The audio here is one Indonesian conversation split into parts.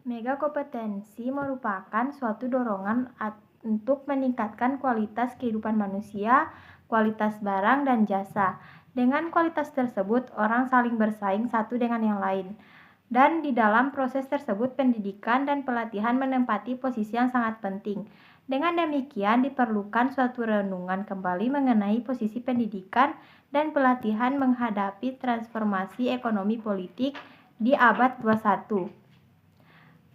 Mega kompetensi merupakan suatu dorongan untuk meningkatkan kualitas kehidupan manusia, kualitas barang dan jasa. Dengan kualitas tersebut, orang saling bersaing satu dengan yang lain. Dan di dalam proses tersebut, pendidikan dan pelatihan menempati posisi yang sangat penting. Dengan demikian, diperlukan suatu renungan kembali mengenai posisi pendidikan dan pelatihan menghadapi transformasi ekonomi politik di abad 21.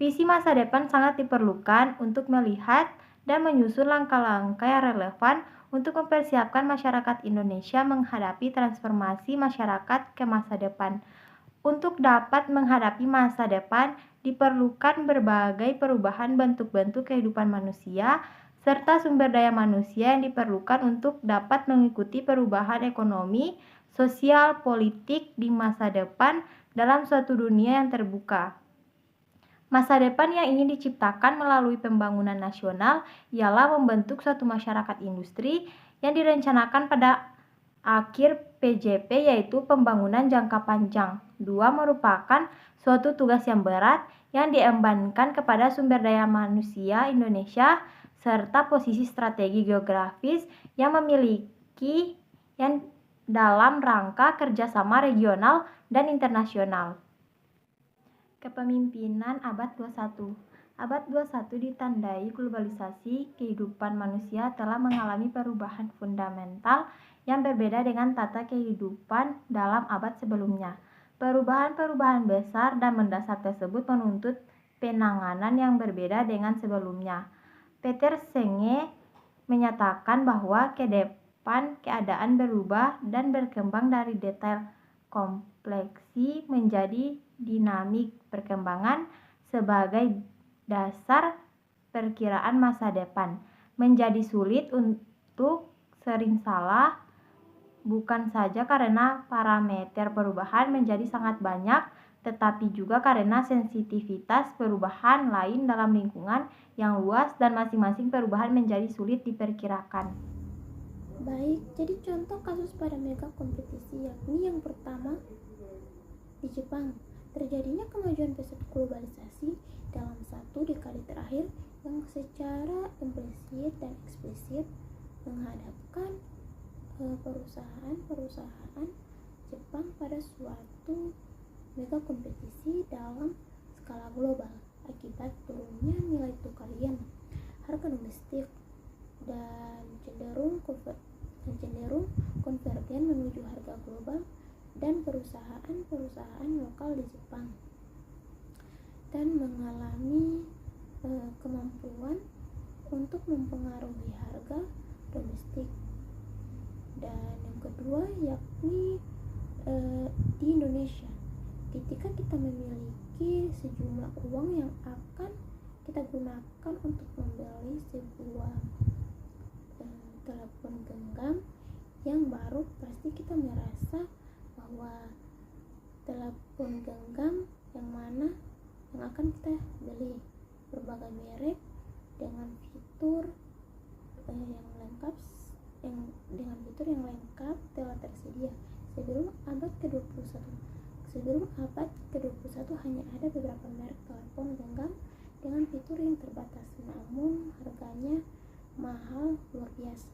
Visi masa depan sangat diperlukan untuk melihat dan menyusun langkah-langkah yang relevan untuk mempersiapkan masyarakat Indonesia menghadapi transformasi masyarakat ke masa depan. Untuk dapat menghadapi masa depan, diperlukan berbagai perubahan bentuk-bentuk kehidupan manusia, serta sumber daya manusia yang diperlukan untuk dapat mengikuti perubahan ekonomi, sosial, politik di masa depan dalam suatu dunia yang terbuka. Masa depan yang ingin diciptakan melalui pembangunan nasional ialah membentuk suatu masyarakat industri yang direncanakan pada akhir PJP, yaitu pembangunan jangka panjang. 2. Merupakan suatu tugas yang berat yang diembankan kepada sumber daya manusia Indonesia serta posisi strategi geografis yang memiliki yang dalam rangka kerjasama regional dan internasional. Kepemimpinan abad 21. Abad 21 ditandai globalisasi. Kehidupan manusia telah mengalami perubahan fundamental yang berbeda dengan tata kehidupan dalam abad sebelumnya. Perubahan-perubahan besar dan mendasar tersebut menuntut penanganan yang berbeda dengan sebelumnya. Peter Senge menyatakan bahwa ke depan keadaan berubah dan berkembang dari detail kompleksi menjadi dinamik perkembangan sebagai dasar perkiraan masa depan. Menjadi sulit untuk sering salah, bukan saja karena parameter perubahan menjadi sangat banyak, tetapi juga karena sensitivitas perubahan lain dalam lingkungan yang luas dan masing-masing perubahan menjadi sulit diperkirakan. Baik, jadi contoh kasus pada mega kompetisi yakni yang pertama di Jepang. Terjadinya kemajuan pesat globalisasi dalam satu dekade terakhir yang secara implisit dan eksplisit menghadapkan perusahaan-perusahaan Jepang pada suatu mega kompetisi dalam skala global akibat turunnya nilai tukar yen, harga domestik, dan cenderung konvergen menuju harga global dan perusahaan-perusahaan lokal di Jepang dan mengalami kemampuan untuk mempengaruhi harga domestik. Dan yang kedua yakni di Indonesia, ketika kita memiliki sejumlah uang yang akan kita gunakan untuk membeli sebuah telepon genggam yang baru, pasti kita merasa bahwa telepon genggam yang mana yang akan kita beli, berbagai merek dengan fitur yang lengkap telah tersedia. Sebelum abad ke-21 hanya ada beberapa merek telepon genggam dengan fitur yang terbatas, namun harganya mahal luar biasa.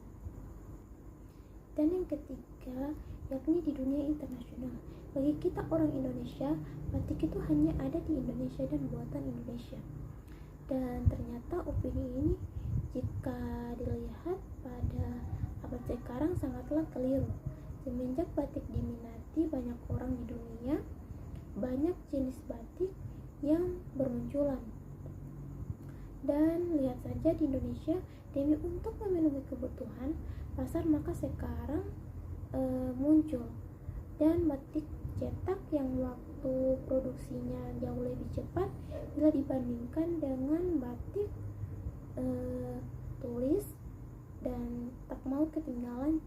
Dan yang ketiga yakni di dunia internasional. Bagi kita orang Indonesia, batik itu hanya ada di Indonesia dan buatan Indonesia. Dan ternyata opini ini jika dilihat pada abad sekarang sangatlah keliru. Semenjak batik diminati banyak orang di dunia, banyak jenis batik yang bermunculan. Dan lihat saja di Indonesia, demi untuk memenuhi kebutuhan pasar, maka sekarang muncul dan batik cetak yang waktu produksinya jauh lebih cepat bila dibandingkan dengan batik tulis dan tak mau ketinggalan.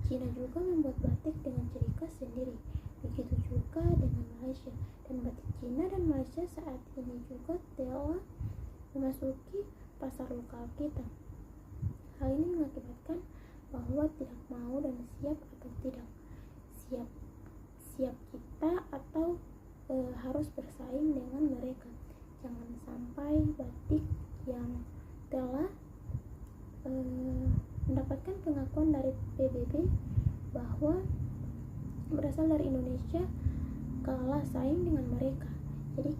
Cina juga membuat batik dengan ciri khas sendiri, begitu juga dengan Malaysia, dan batik Cina dan Malaysia saat ini juga telah memasuki pasar lokal kita. Hal ini mengakibatkan bahwa tidak mau dan siap atau tidak siap kita atau harus harus bersaing dengan mereka. Jangan sampai batik yang telah mendapatkan pengakuan dari PBB bahwa berasal dari Indonesia kalah saing dengan mereka. Jadi